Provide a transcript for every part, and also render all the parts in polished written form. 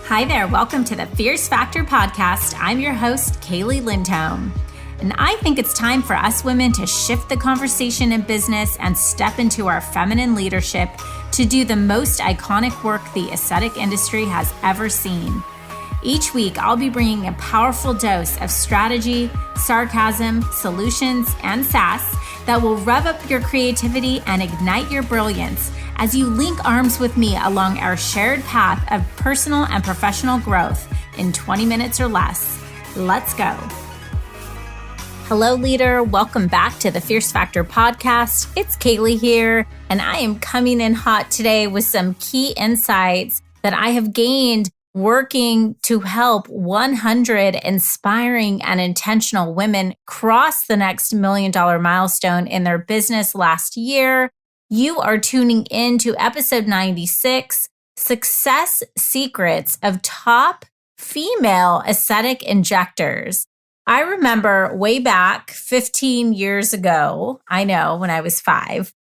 Hi there, welcome to the Fierce Factor podcast. I'm your host, Kaeli Lindholm. And I think it's time for us women to shift the conversation in business and step into our feminine leadership to do the most iconic work the aesthetic industry has ever seen. Each week, I'll be bringing a powerful dose of strategy, sarcasm, solutions, and sass that will rev up your creativity and ignite your brilliance as you link arms with me along our shared path of personal and professional growth in 20 minutes or less. Let's go. Hello, leader. Welcome back to the Fierce Factor podcast. It's Kaeli here, and I am coming in hot today with some key insights that I have gained working to help 100 inspiring and intentional women cross the next $1 million milestone in their business last year. You are tuning in to episode 96, Success Secrets of Top Female Aesthetic Injectors. I remember way back 15 years ago, I know when I was 5,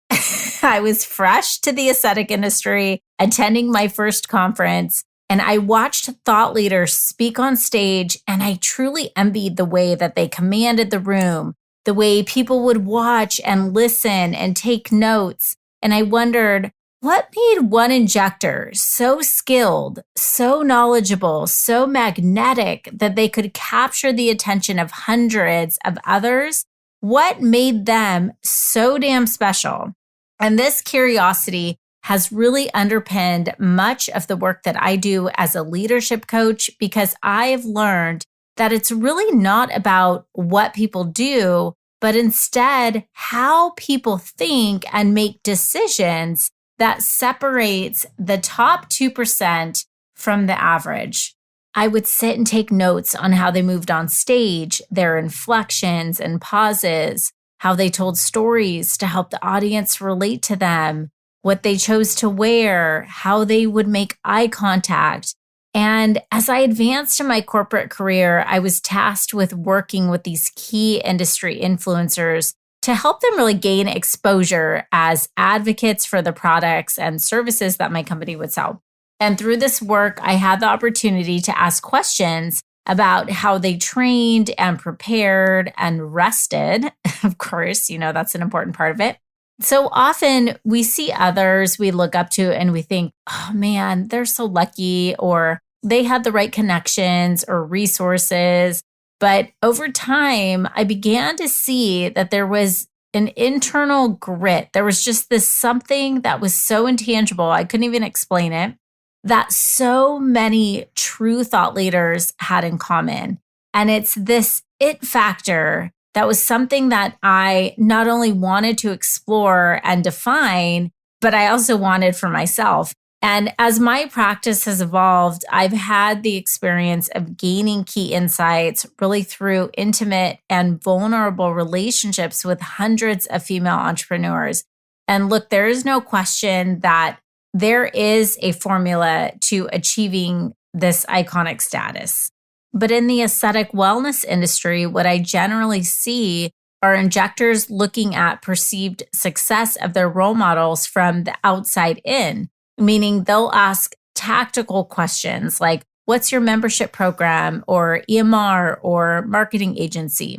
I was fresh to the aesthetic industry, attending my first conference, and I watched thought leaders speak on stage, and I truly envied the way that they commanded the room, the way people would watch and listen and take notes. And I wondered, what made one injector so skilled, so knowledgeable, so magnetic that they could capture the attention of hundreds of others? What made them so damn special? And this curiosity has really underpinned much of the work that I do as a leadership coach, because I have learned that it's really not about what people do, but instead how people think and make decisions that separates the top 2% from the average. I would sit and take notes on how they moved on stage, their inflections and pauses, how they told stories to help the audience relate to them, what they chose to wear, how they would make eye contact. And as I advanced in my corporate career, I was tasked with working with these key industry influencers to help them really gain exposure as advocates for the products and services that my company would sell. And through this work, I had the opportunity to ask questions about how they trained and prepared and rested. Of course, that's an important part of it. So often we see others we look up to and we think, oh man, they're so lucky, or they had the right connections or resources. But over time, I began to see that there was an internal grit. There was just this something that was so intangible, I couldn't even explain it, that so many true thought leaders had in common. And it's this it factor that was something that I not only wanted to explore and define, but I also wanted for myself. And as my practice has evolved, I've had the experience of gaining key insights really through intimate and vulnerable relationships with hundreds of female entrepreneurs. And look, there is no question that there is a formula to achieving this iconic status. But in the aesthetic wellness industry, what I generally see are injectors looking at perceived success of their role models from the outside in, meaning they'll ask tactical questions like, what's your membership program or EMR or marketing agency?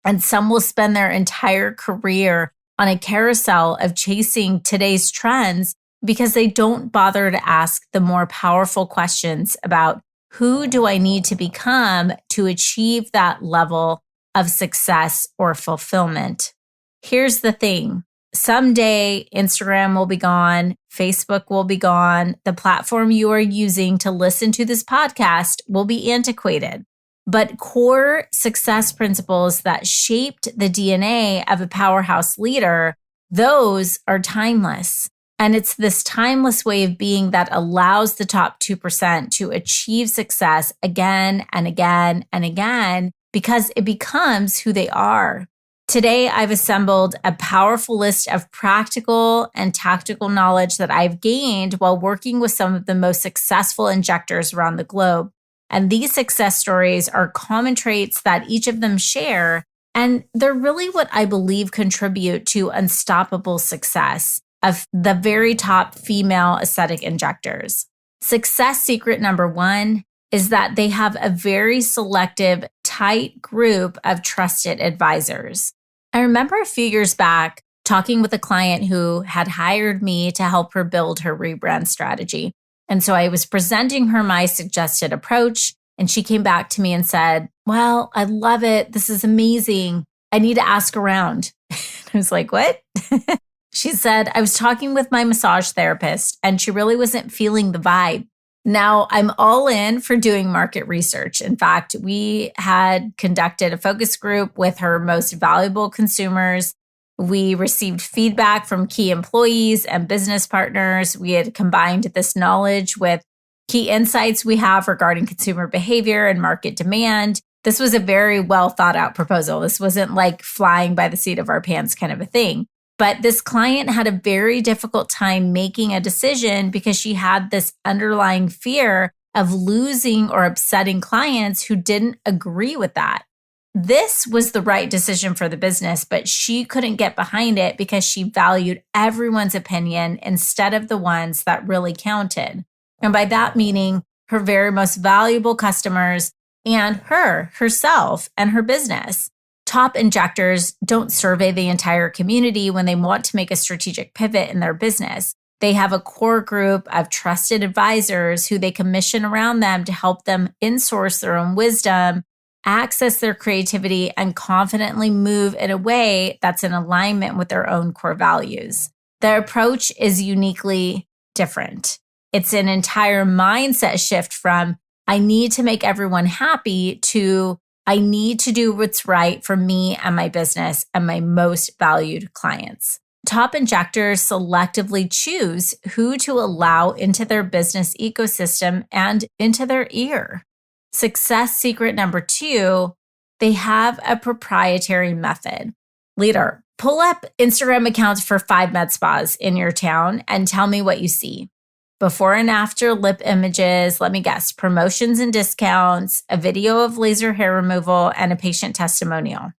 And some will spend their entire career on a carousel of chasing today's trends because they don't bother to ask the more powerful questions about, who do I need to become to achieve that level of success or fulfillment? Here's the thing. Someday, Instagram will be gone. Facebook will be gone. The platform you are using to listen to this podcast will be antiquated. But core success principles that shaped the DNA of a powerhouse leader, those are timeless. And it's this timeless way of being that allows the top 2% to achieve success again and again and again, because it becomes who they are. Today, I've assembled a powerful list of practical and tactical knowledge that I've gained while working with some of the most successful injectors around the globe. And these success stories are common traits that each of them share, and they're really what I believe contribute to unstoppable success of the very top female aesthetic injectors. Success secret number 1, is that they have a very selective, tight group of trusted advisors. I remember a few years back talking with a client who had hired me to help her build her rebrand strategy. And so I was presenting her my suggested approach, and she came back to me and said, "Well, I love it. This is amazing. I need to ask around." I was like, "What?" She said, "I was talking with my massage therapist and she really wasn't feeling the vibe." Now, I'm all in for doing market research. In fact, we had conducted a focus group with her most valuable consumers. We received feedback from key employees and business partners. We had combined this knowledge with key insights we have regarding consumer behavior and market demand. This was a very well thought out proposal. This wasn't like flying by the seat of our pants kind of a thing. But this client had a very difficult time making a decision because she had this underlying fear of losing or upsetting clients who didn't agree with that. This was the right decision for the business, but she couldn't get behind it because she valued everyone's opinion instead of the ones that really counted. And by that meaning, her very most valuable customers and herself, and her business. Top injectors don't survey the entire community when they want to make a strategic pivot in their business. They have a core group of trusted advisors who they commission around them to help them insource their own wisdom, access their creativity, and confidently move in a way that's in alignment with their own core values. Their approach is uniquely different. It's an entire mindset shift from, I need to make everyone happy, to I need to do what's right for me and my business and my most valued clients. Top injectors selectively choose who to allow into their business ecosystem and into their ear. Success secret number 2, they have a proprietary method. Leader, pull up Instagram accounts for 5 med spas in your town and tell me what you see. Before and after lip images, let me guess, promotions and discounts, a video of laser hair removal, and a patient testimonial.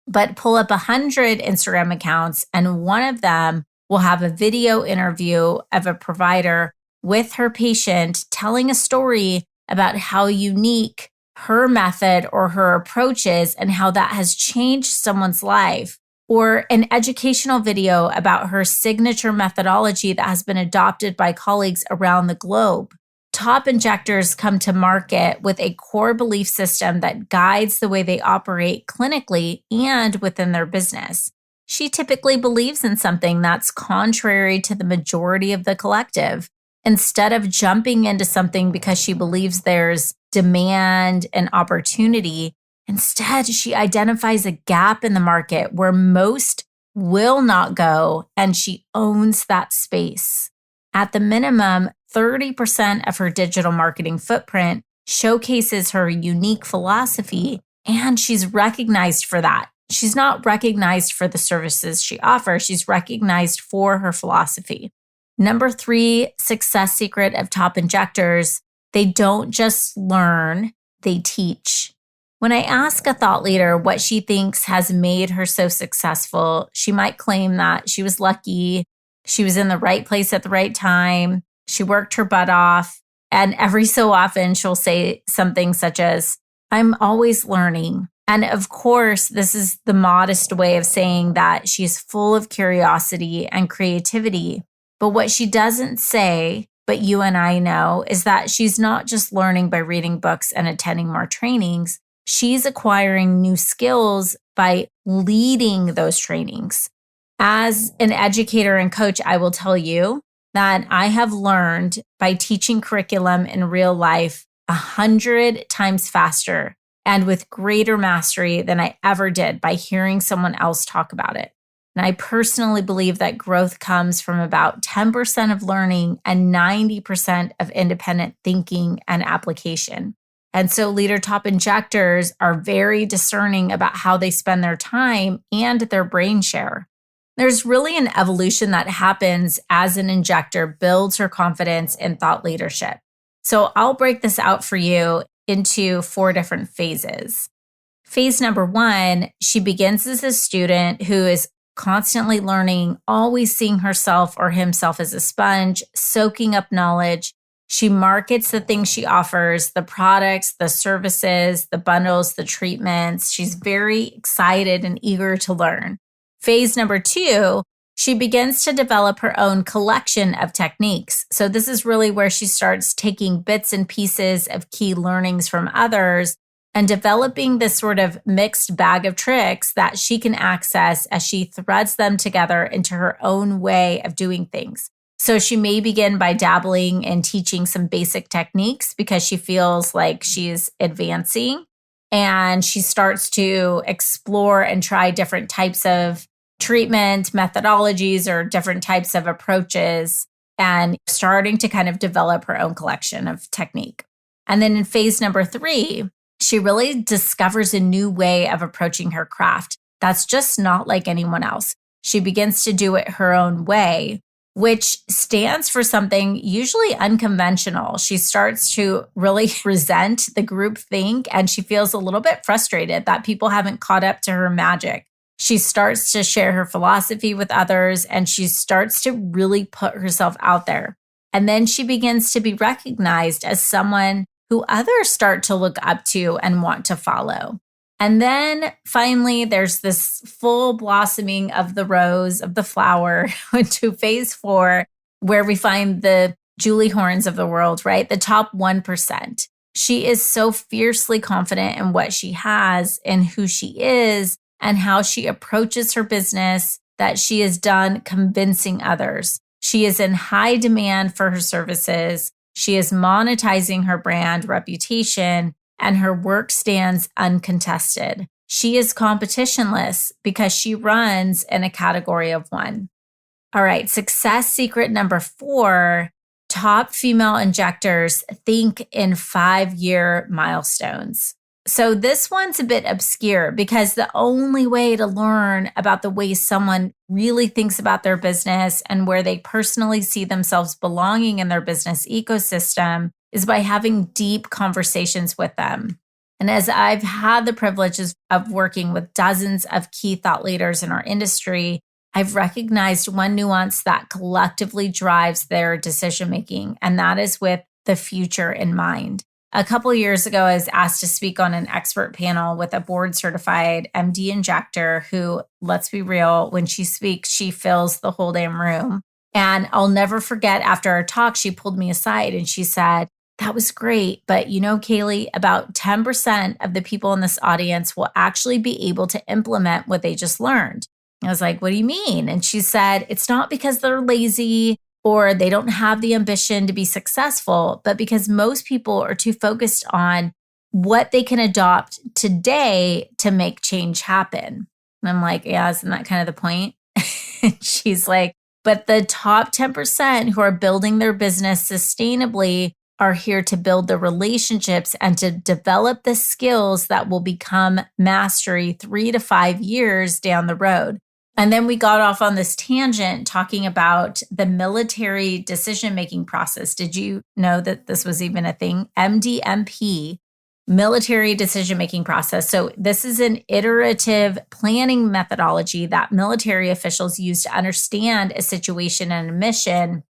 But pull up 100 Instagram accounts and one of them will have a video interview of a provider with her patient telling a story about how unique her method or her approach is and how that has changed someone's life. Or an educational video about her signature methodology that has been adopted by colleagues around the globe. Top injectors come to market with a core belief system that guides the way they operate clinically and within their business. She typically believes in something that's contrary to the majority of the collective. Instead of jumping into something because she believes there's demand and opportunity, instead, she identifies a gap in the market where most will not go, and she owns that space. At the minimum, 30% of her digital marketing footprint showcases her unique philosophy, and she's recognized for that. She's not recognized for the services she offers. She's recognized for her philosophy. Number 3, success secret of top injectors, they don't just learn, they teach. When I ask a thought leader what she thinks has made her so successful, she might claim that she was lucky, she was in the right place at the right time, she worked her butt off, and every so often she'll say something such as, "I'm always learning." And of course, this is the modest way of saying that she's full of curiosity and creativity. But what she doesn't say, but you and I know, is that she's not just learning by reading books and attending more trainings. She's acquiring new skills by leading those trainings. As an educator and coach, I will tell you that I have learned by teaching curriculum in real life 100 times faster and with greater mastery than I ever did by hearing someone else talk about it. And I personally believe that growth comes from about 10% of learning and 90% of independent thinking and application. And so leader top injectors are very discerning about how they spend their time and their brain share. There's really an evolution that happens as an injector builds her confidence in thought leadership. So I'll break this out for you into 4 different phases. Phase number 1, she begins as a student who is constantly learning, always seeing herself or himself as a sponge, soaking up knowledge. She markets the things she offers, the products, the services, the bundles, the treatments. She's very excited and eager to learn. Phase number 2, she begins to develop her own collection of techniques. So this is really where she starts taking bits and pieces of key learnings from others and developing this sort of mixed bag of tricks that she can access as she threads them together into her own way of doing things. So she may begin by dabbling in teaching some basic techniques because she feels like she's advancing, and she starts to explore and try different types of treatment methodologies or different types of approaches, and starting to kind of develop her own collection of technique. And then in phase number 3, she really discovers a new way of approaching her craft that's just not like anyone else. She begins to do it her own way, which stands for something usually unconventional. She starts to really resent the group think, and she feels a little bit frustrated that people haven't caught up to her magic. She starts to share her philosophy with others, and she starts to really put herself out there. And then she begins to be recognized as someone who others start to look up to and want to follow. And then finally, there's this full blossoming of the rose, of the flower, into phase 4, where we find the Julie Horns of the world, right? The top 1%. She is so fiercely confident in what she has and who she is and how she approaches her business that she is done convincing others. She is in high demand for her services. She is monetizing her brand reputation, and her work stands uncontested. She is competitionless because she runs in a category of one. All right, success secret number 4, top female injectors think in 5-year milestones. So this one's a bit obscure because the only way to learn about the way someone really thinks about their business and where they personally see themselves belonging in their business ecosystem is by having deep conversations with them. And as I've had the privileges of working with dozens of key thought leaders in our industry, I've recognized one nuance that collectively drives their decision-making, and that is with the future in mind. A couple of years ago, I was asked to speak on an expert panel with a board-certified MD injector who, let's be real, when she speaks, she fills the whole damn room. And I'll never forget, after our talk, she pulled me aside and she said, "That was great, but you know, Kaeli, about 10% of the people in this audience will actually be able to implement what they just learned." I was like, "What do you mean?" And she said, "It's not because they're lazy or they don't have the ambition to be successful, but because most people are too focused on what they can adopt today to make change happen." And I'm like, "Yeah, isn't that kind of the point?" And she's like, "But the top 10% who are building their business sustainably are here to build the relationships and to develop the skills that will become mastery 3 to 5 years down the road." And then we got off on this tangent talking about the military decision-making process. Did you know that this was even a thing? MDMP, military decision-making process. So this is an iterative planning methodology that military officials use to understand a situation and a mission,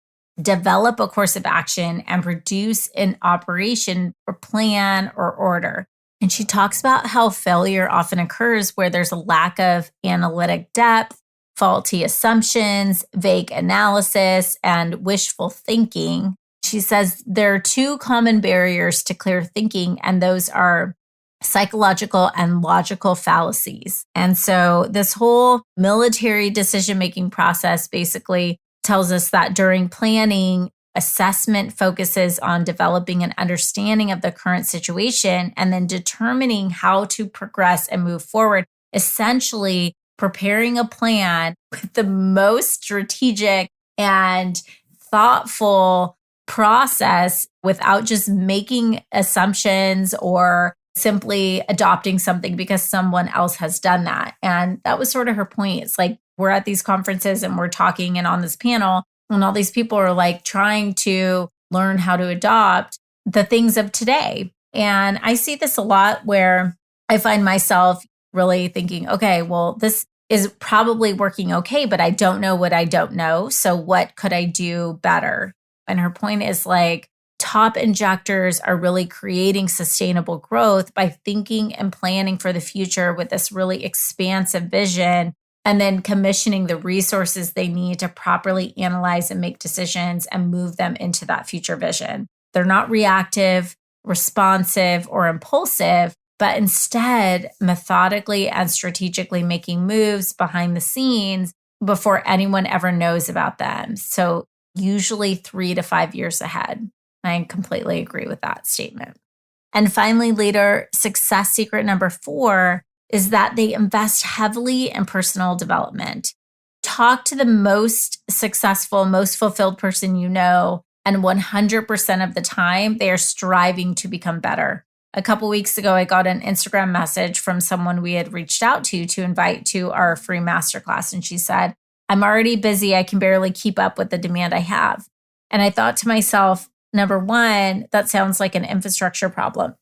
develop a course of action, and produce an operation or plan or order. And she talks about how failure often occurs where there's a lack of analytic depth, faulty assumptions, vague analysis, and wishful thinking. She says there are 2 common barriers to clear thinking, and those are psychological and logical fallacies. And so this whole military decision-making process basically tells us that during planning, assessment focuses on developing an understanding of the current situation and then determining how to progress and move forward, essentially preparing a plan with the most strategic and thoughtful process without just making assumptions or simply adopting something because someone else has done that. And that was sort of her point. It's like we're at these conferences and we're talking and on this panel, and all these people are like trying to learn how to adopt the things of today. And I see this a lot where I find myself really thinking, okay, well, this is probably working okay, but I don't know what I don't know. So what could I do better? And her point is like, top injectors are really creating sustainable growth by thinking and planning for the future with this really expansive vision, and then commissioning the resources they need to properly analyze and make decisions and move them into that future vision. They're not reactive, responsive, or impulsive, but instead methodically and strategically making moves behind the scenes before anyone ever knows about them. So usually 3 to 5 years ahead. I completely agree with that statement. And finally, leader success secret number 4 is that they invest heavily in personal development. Talk to the most successful, most fulfilled person you know, and 100% of the time, they are striving to become better. A couple weeks ago, I got an Instagram message from someone we had reached out to invite to our free masterclass. And she said, I'm already busy. I can barely keep up with the demand I have. And I thought to myself, number one, that sounds like an infrastructure problem.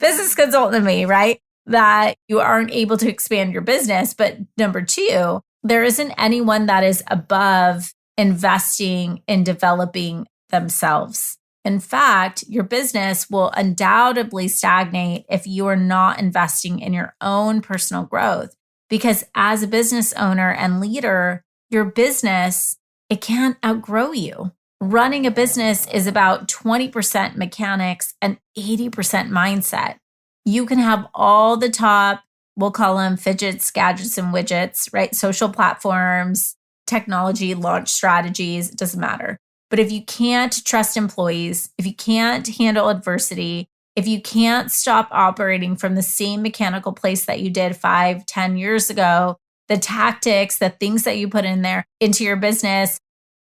Business consultant to me, right? That you aren't able to expand your business. But number 2, there isn't anyone that is above investing in developing themselves. In fact, your business will undoubtedly stagnate if you are not investing in your own personal growth. Because as a business owner and leader, your business, it can't outgrow you. Running a business is about 20% mechanics and 80% mindset. You can have all the top, we'll call them fidgets, gadgets, and widgets, right? Social platforms, technology, launch strategies, it doesn't matter. But if you can't trust employees, if you can't handle adversity, if you can't stop operating from the same mechanical place that you did 5, 10 years ago, the tactics, the things that you put in there into your business,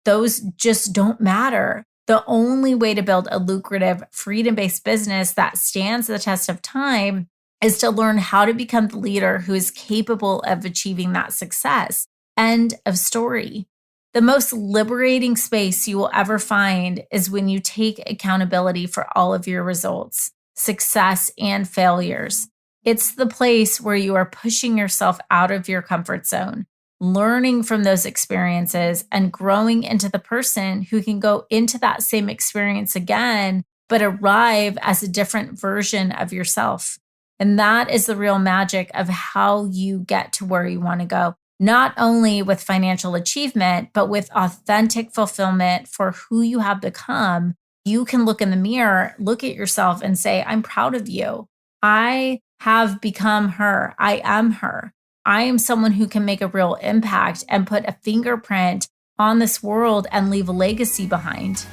those just don't matter. The only way to build a lucrative, freedom-based business that stands the test of time is to learn how to become the leader who is capable of achieving that success. End of story. The most liberating space you will ever find is when you take accountability for all of your results, success, and failures. It's the place where you are pushing yourself out of your comfort zone, learning from those experiences, and growing into the person who can go into that same experience again, but arrive as a different version of yourself. And that is the real magic of how you get to where you want to go. Not only with financial achievement, but with authentic fulfillment for who you have become. You can look in the mirror, look at yourself and say, I'm proud of you. I have become her. I am her. I am someone who can make a real impact and put a fingerprint on this world and leave a legacy behind.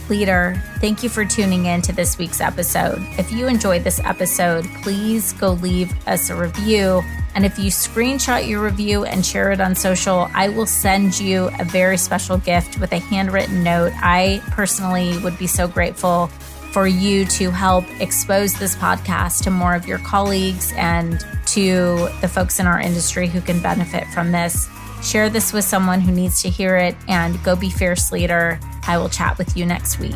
Leader, thank you for tuning in to this week's episode. If you enjoyed this episode, please go leave us a review. And if you screenshot your review and share it on social, I will send you a very special gift with a handwritten note. I personally would be so grateful for you to help expose this podcast to more of your colleagues and to the folks in our industry who can benefit from this. Share this with someone who needs to hear it, and go be fierce, leader. I will chat with you next week.